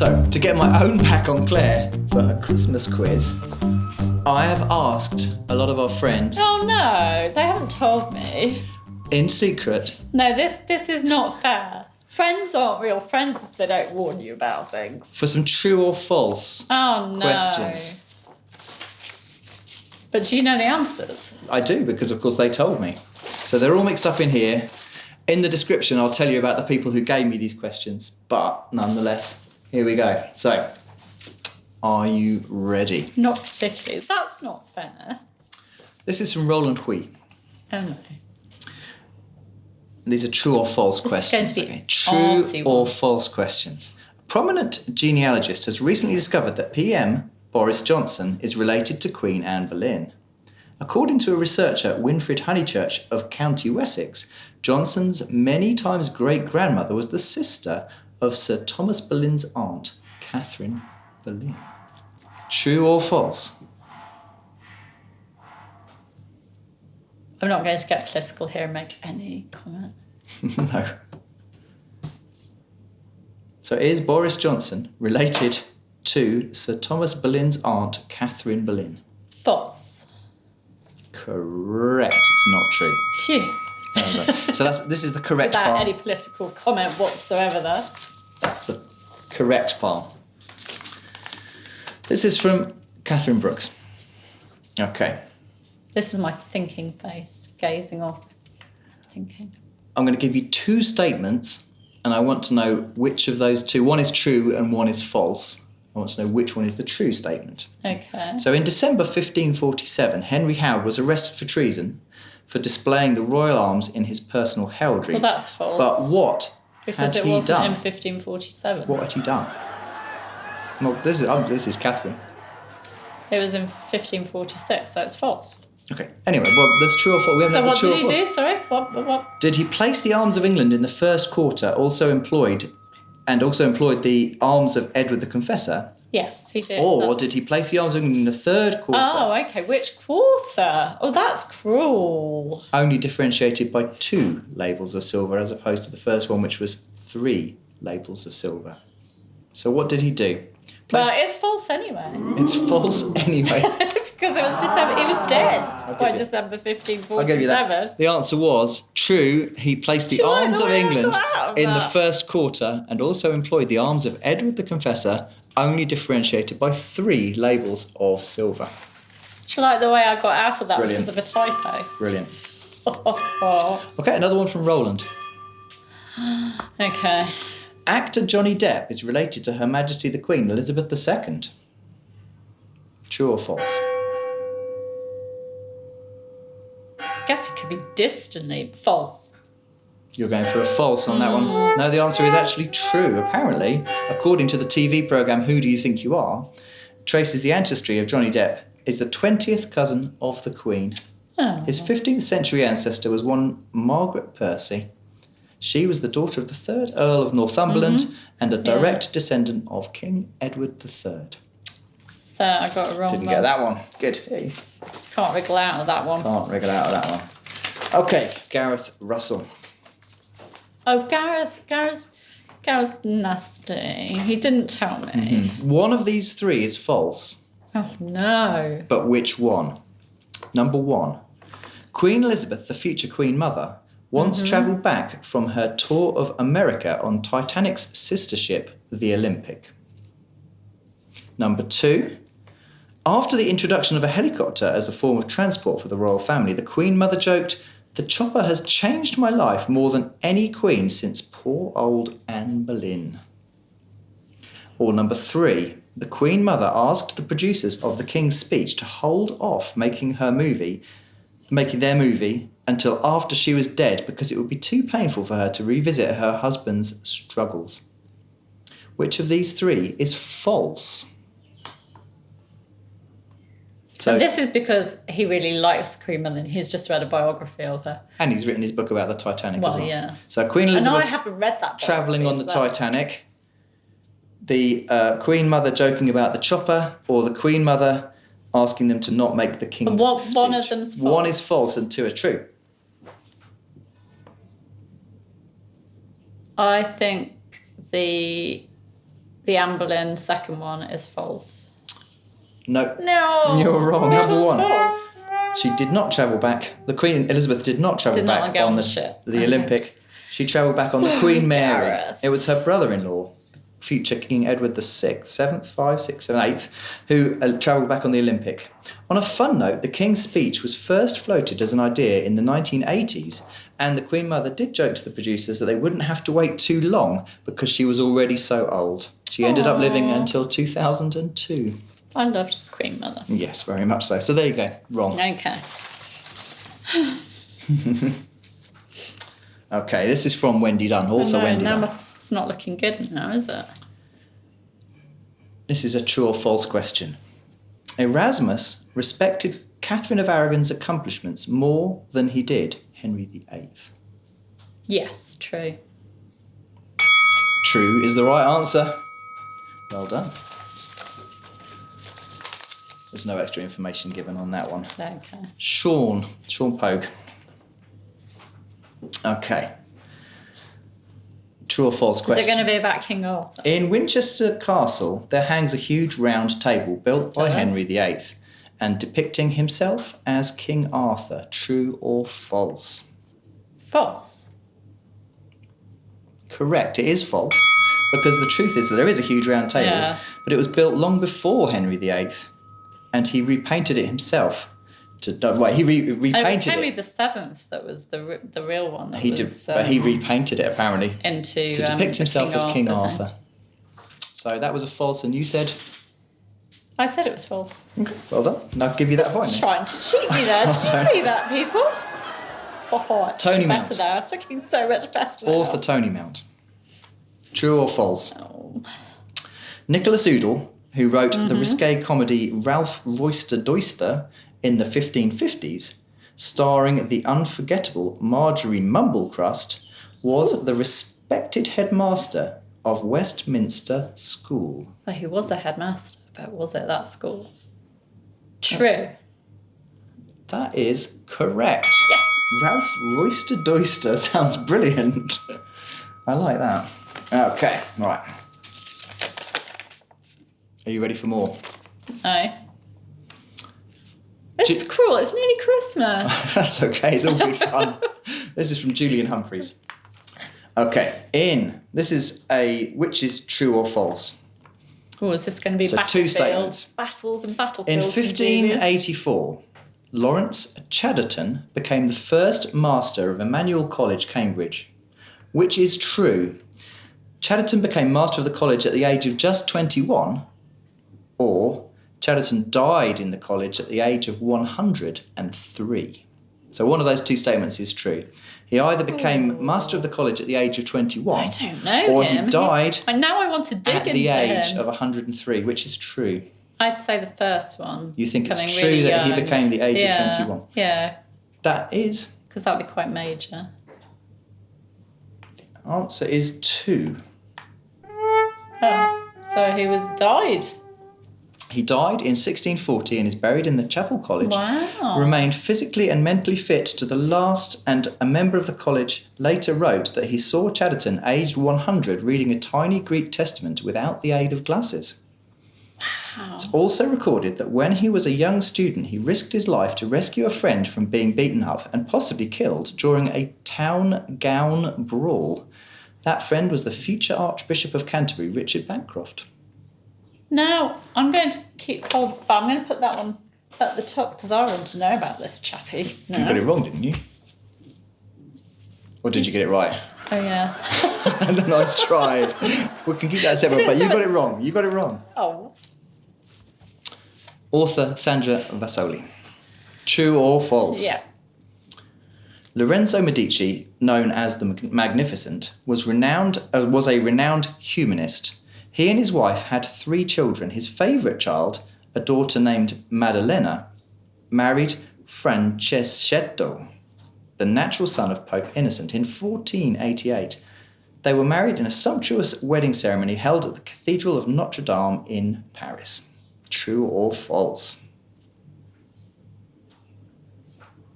So, to get my own back on Claire for her Christmas quiz, I have asked a lot of our friends Oh no, they haven't told me. in secret. No, this is not fair. Friends aren't real friends if they don't warn you about things. For some true or false Oh no. questions. But do you know the answers? I do, because of course they told me. So they're all mixed up in here. In the description, I'll tell you about the people who gave me these questions. But nonetheless, here we go. So, are you ready? Not particularly. That's not fair. This is from Roland Hui. Oh no. These are true or false This questions. is going to be okay? True arty or one. false questions. A prominent genealogist has recently discovered that PM Boris Johnson is related to Queen Anne Boleyn. According to a researcher, Winfried Honeychurch of County Wessex, Johnson's many times great-grandmother was the sister of Sir Thomas Boleyn's aunt, Catherine Boleyn. True or false? I'm not going to get political here and make any comment. No. So is Boris Johnson related to Sir Thomas Boleyn's aunt, Catherine Boleyn? False. Correct. It's not true. Phew. So this is the correct Without part. any political comment whatsoever there. That's the correct part. This is from Catherine Brooks. Okay. This is my thinking face, gazing off, thinking. I'm going to give you two statements, and I want to know which of those two. One is true and one is false. I want to know which one is the true statement. Okay. So in December 1547, Henry Howard was arrested for treason for displaying the royal arms in his personal heraldry. Well, that's false. But what because had it he wasn't done? in 1547. What had he done? Well, this is Catherine. It was in 1546, so it's false. Okay. Anyway, well, there's true or false. We haven't So had the what true did or he false. do? Sorry? What? Did he place the arms of England in the first quarter, also employed the arms of Edward the Confessor? Yes, he did. Or did he place the arms of England in the third quarter, Oh, okay. Which quarter? Oh, that's cruel. only differentiated by 2 labels of silver, as opposed to the first one, which was 3 labels of silver? So what did he do? Well, it's false anyway. It's false anyway. Because it was December. He was dead by you- December 1547. I'll give you that. The answer was true. He placed the Do you like arms the of way I England got out of in the that? first quarter and also employed the arms of Edward the Confessor, only differentiated by 3 labels of silver. Do you like the way I got out of that Brilliant. because of a typo? Brilliant. Okay, another one from Roland. Okay. Actor Johnny Depp is related to Her Majesty the Queen Elizabeth II. True or false? I guess it could be distantly false. You're going for a false on that one. No, the answer is actually true. Apparently, according to the TV programme Who Do You Think You Are, traces the ancestry of Johnny Depp is the 20th cousin of the Queen. Oh. His 15th century ancestor was one Margaret Percy. She was the daughter of the 3rd Earl of Northumberland and a direct descendant of King Edward III. So I got it wrong. Didn't then. get that one. Good. Hey. Can't wriggle out of that one. Can't wriggle out of that one. Okay, Gareth Russell. Oh, Gareth nasty. He didn't tell me. One of these 3 is false, Oh no. but which one? Number 1. Queen Elizabeth, the future Queen Mother, once travelled back from her tour of America on Titanic's sister ship, the Olympic. Number 2. After the introduction of a helicopter as a form of transport for the royal family, the Queen Mother joked, "The chopper has changed my life more than any queen since poor old Anne Boleyn." Or number 3. The Queen Mother asked the producers of the King's Speech to hold off making their movie until after she was dead because it would be too painful for her to revisit her husband's struggles. Which of these 3 is false? So, This is because he really likes the Queen Mother and he's just read a biography of her. and he's written his book about the Titanic as Well, well. yeah. So Queen I know Elizabeth I haven't read that travelling on the biography, so that's- Titanic, the Queen Mother joking about the chopper, or the Queen Mother asking them to not make the King's speech. One of them's false. One is false and 2 are true. I think the the Anne Boleyn second one is false. No. No. You're wrong. Which Number one's one. false? She did not travel back. The Queen Elizabeth did not travel Did not back get on on the the ship. the Okay. Olympic. She travelled back on the So Queen Mary. Gareth. It was her brother-in-law, future King Edward VI, 7th, 5, 6, 7, 8th, who travelled back on the Olympic. On a fun note, the King's speech was first floated as an idea in the 1980s, and the Queen Mother did joke to the producers that they wouldn't have to wait too long because she was already so old. She ended up living until 2002. I loved the Queen Mother. Yes, very much so. So there you go. Wrong. Okay. Okay, this is from Wendy Dunn, author Wendy Dunn. It's not looking good now, is it? This is a true or false question. Erasmus respected Catherine of Aragon's accomplishments more than he did Henry VIII. Yes, true. True is the right answer. Well done. There's no extra information given on that one. Okay. Sean Pogue. Okay. True or false question? Is it going to be about King Arthur? In Winchester Castle, there hangs a huge round table built by Does? Henry VIII and depicting himself as King Arthur. True or false? False. Correct, it is false. Because the truth is that there is a huge round table, Yeah. but it was built long before Henry VIII, and he repainted it himself. He repainted It was Henry it. VII that was the real one. That He did, was, but he repainted it apparently into to depict the himself as King thing. Arthur. So that was a false, and you said, I said it was false. okay, well done. And I'll give you that point. then. Trying to cheat me there. Did you see that, people? Oh, it's Tony better Mount. now. It's looking so much better now. Author Tony Mount. True or false? Oh. Nicholas Udall, who wrote the risque comedy Ralph Royster Doyster in the 1550s, starring the unforgettable Marjorie Mumblecrust, was the respected headmaster of Westminster School. Well, he was a headmaster, but was it that school? True. That is correct. Yes. Ralph Royster Doyster sounds brilliant. I like that. Okay, right. Are you ready for more? No. This is cruel. It's nearly Christmas. That's okay, it's all good fun. This is from Julian Humphreys. Okay, this is which is true or false? Oh, is this going to be So two battlefields? statements. Battles and In battlefields. from Julian? 1584, Lawrence Chatterton became the first master of Emmanuel College, Cambridge. Which is true? Chatterton became master of the college at the age of just 21, or Chatterton died in the college at the age of 103. So one of those two statements is true. He either became master of the college at the age of 21, I don't know or him. he died And now I want to dig at into the age him. of 103, which is true. I'd say the first one. You think it's Becoming true really that he young. became the age of 21? Yeah, That is, because that would be quite major. answer is 2. Oh, so he died. He died in 1640 and is buried in the Chapel College. Wow. Remained physically and mentally fit to the last, and a member of the college later wrote that he saw Chatterton, aged 100, reading a tiny Greek testament without the aid of glasses. Wow. It's also recorded that when he was a young student, he risked his life to rescue a friend from being beaten up and possibly killed during a town gown brawl. That friend was the future Archbishop of Canterbury, Richard Bancroft. Now, I'm going to keep hold, but I'm going to put that one at the top because I want to know about this chappie. No. You got it wrong, didn't you? Or did you get it right? Oh, yeah. Nice try. We can keep that separate, but you got it wrong. You got it wrong. Oh. Author Sandra Vasoli. True or false? Yeah. Lorenzo Medici, known as the Magnificent, was a renowned humanist. He and his wife had 3 children. His favourite child, a daughter named Maddalena, married Francescetto, the natural son of Pope Innocent, in 1488. They were married in a sumptuous wedding ceremony held at the Cathedral of Notre Dame in Paris. True or false?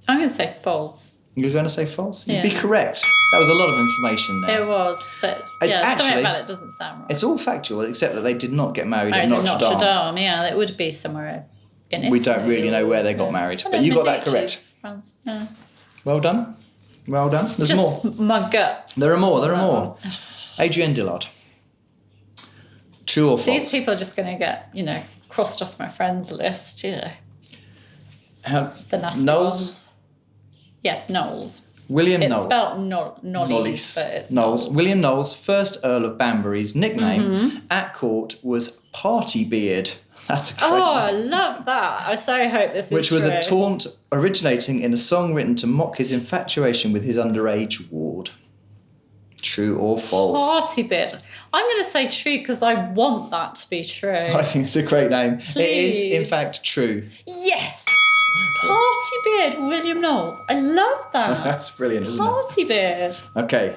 I'm going to say false. You're going to say false? Yeah. You'd be correct. That was a lot of information there. It was, but It's something actually- about it doesn't sound right. It's all factual, except that they did not get married Oh, at is it Notre Dame. Dame? Yeah, it would be somewhere in Italy. We don't really know where they got married, but you got that correct. France. Yeah. Well done. Well done. There's Just more. my gut. There are more. There are That more. Adrienne Dillard. True or false? These people are just going to get, crossed off my friends list, The nasty Knowles? ones. Yes, Knowles. William It's Knowles. spelled Knowles, but it's Knowles. Knowles. William Knowles, 1st Earl of Banbury's nickname at court was Party Beard. That's a great Oh, I name. love that. I so hope this is Which was a true. taunt originating in a song written to mock his infatuation with his underage ward. True or false? Party beard. I'm going to say true because I want that to be true. I think it's a great name. It is, in Please. fact, true. Yes! Party beard, William Knowles. I love that. That's brilliant, isn't it? Party beard. Okay.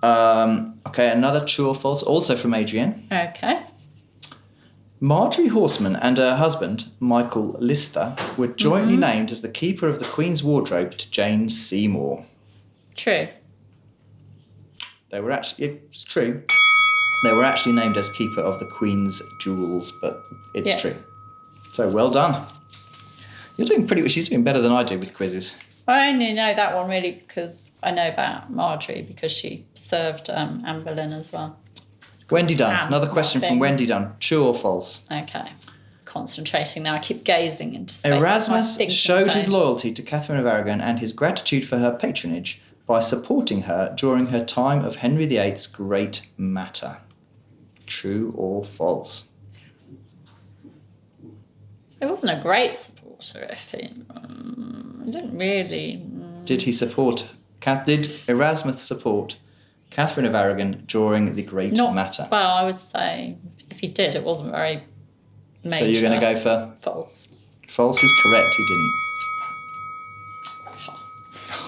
Okay, another true or false, also from Adrienne. Okay. Marjorie Horseman and her husband, Michael Lister, were jointly named as the keeper of the Queen's wardrobe to Jane Seymour. True. They were actually, it's true, they were actually named as keeper of the Queen's jewels, but it's Yeah. true. So well done. You're doing she's doing better than I do with quizzes. I only know that one really because I know about Marjorie because she served Anne Boleyn as well. Wendy Dunn, Hands, another question not from thing. Wendy Dunn. True or false? Okay. Concentrating now. I keep gazing into space. Erasmus That's my showed his thinking loyalty to Catherine of Aragon and his gratitude for her patronage by supporting her during her time of Henry VIII's great matter. True or false? He wasn't a great supporter if he didn't really. Did Erasmus support Catherine of Aragon during the great matter? Well, I would say if he did, it wasn't very major. So you're going to go for false. false is correct, he didn't.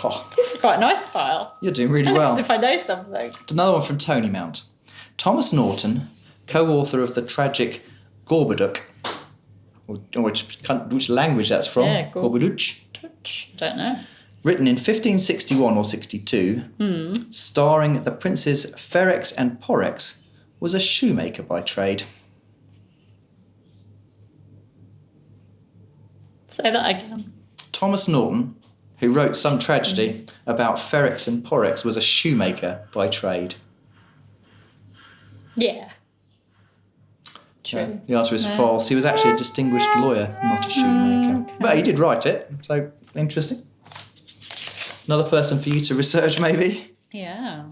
Oh, This is quite a nice file. you're doing really well. As if I know something. Another one from Tony Mount. Thomas Norton, co-author of the tragic Gorboduc, which language that's from? Yeah, Gorboduc. Don't know. Written in 1561 or 62, starring the princes Ferrex and Porrex, was a shoemaker by trade. Say that again. Thomas Norton, who wrote some tragedy about Ferrex and Porrex, was a shoemaker by trade. Yeah. True. The answer is No. false. He was actually a distinguished lawyer, not a shoemaker. Okay. But he did write it, so interesting. Another person for you to research, maybe? Yeah.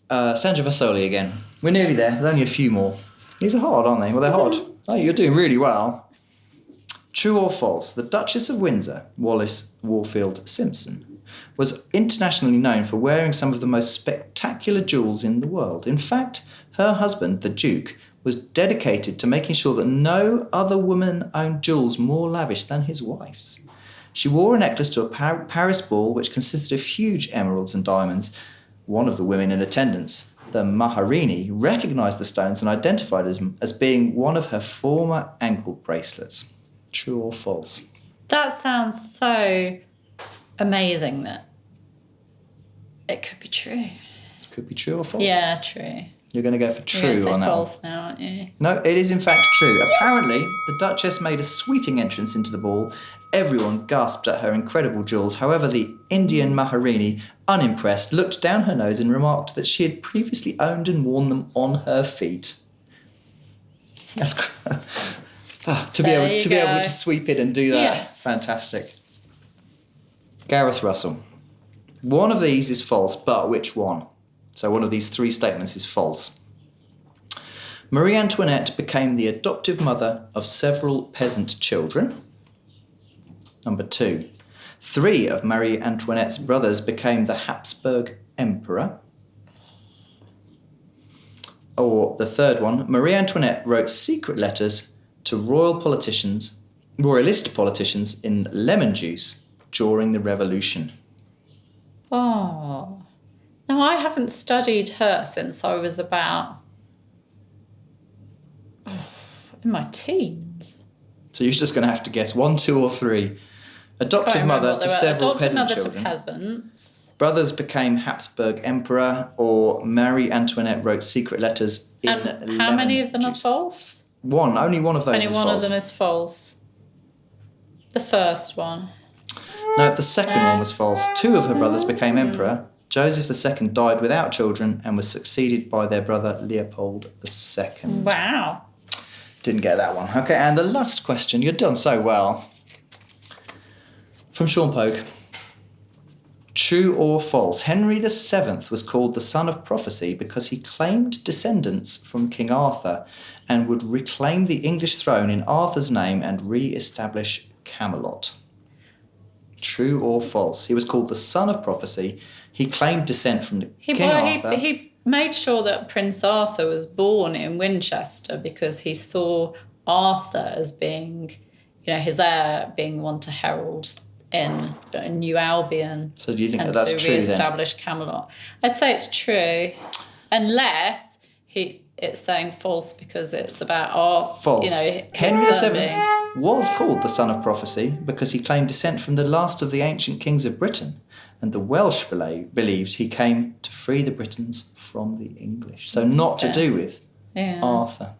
Sandra Vasoli again. We're nearly there. There's only a few more. These are hard, aren't they? Well, they're hard. Oh, you're doing really well. True or false? The Duchess of Windsor, Wallis Warfield Simpson, was internationally known for wearing some of the most spectacular jewels in the world. In fact, her husband, the Duke, was dedicated to making sure that no other woman owned jewels more lavish than his wife's. She wore a necklace to a Paris ball which consisted of huge emeralds and diamonds. One of the women in attendance, the Maharini, recognised the stones and identified them as being one of her former ankle bracelets. True or false? That sounds so amazing that it could be true. Could be true or false. Yeah, true. You're going to go for You're gonna true say on that one. false now, aren't you? No, it is in fact true. Apparently, the Duchess made a sweeping entrance into the ball. Everyone gasped at her incredible jewels. However, the Indian Maharini, unimpressed, looked down her nose and remarked that she had previously owned and worn them on her feet. That's to be There able you to be able go. to sweep it and do that. Yes. Fantastic. Gareth Russell. One of these is false, but which one? So one of these three statements is false. Marie Antoinette became the adoptive mother of several peasant children. Number 2. 3 of Marie Antoinette's brothers became the Habsburg Emperor. Or the third one, Marie Antoinette wrote secret letters to royalist politicians in lemon juice during the Revolution. Oh. No, I haven't studied her since I was about in my teens. So you're just going to have to guess 1, 2 or 3. Adoptive Can't remember mother what to they were. several Adopted peasant mother children. to peasants. brothers became Habsburg emperor, or Marie Antoinette wrote secret letters in And how many of them are juice. false? One. Only one of those Only is one false. of them is false. The first one. No, the second one was false. 2 of her brothers became emperor. Joseph II died without children and was succeeded by their brother Leopold II. Wow. Didn't get that one. Okay, and the last question. You've done so well. From Sean Pogue. True or false? Henry VII was called the son of prophecy because he claimed descendants from King Arthur and would reclaim the English throne in Arthur's name and re-establish Camelot. True or false? He was called the son of prophecy. He claimed descent from King Arthur. He made sure that Prince Arthur was born in Winchester because he saw Arthur as being, his heir, being one to herald in New Albion. So do you think and that's to true then? re-establish Camelot? I'd say it's true, unless it's saying false because it's about False. his Henry VII surname. was called the son of prophecy because he claimed descent from the last of the ancient kings of Britain, and the Welsh believed he came to free the Britons from the English. So not to do with Arthur.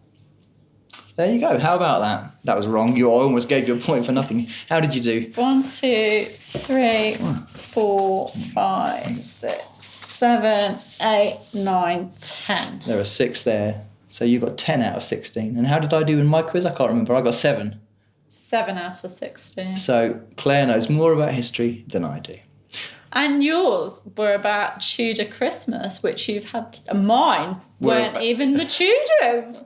There you go. How about that? That was wrong. I almost gave you a point for nothing. How did you do? 1, 2, 3, 4, 5, 6, 7, 8, 9, 10. There are 6 there. So you got 10 out of 16. And how did I do in my quiz? I can't remember. I got 7. 7 out of 16. So Claire knows more about history than I do. And yours were about Tudor Christmas, which you've had. Mine weren't even the Tudors.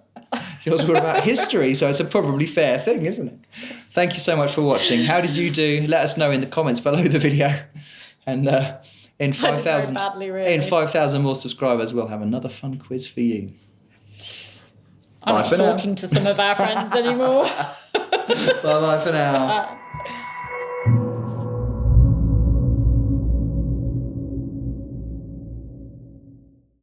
Yours were about history, so it's a probably fair thing, isn't it? Thank you so much for watching. How did you do? Let us know in the comments below the video. And in 5,000 more subscribers, we'll have another fun quiz for you. I'm not talking to some of our friends anymore. Bye-bye for now.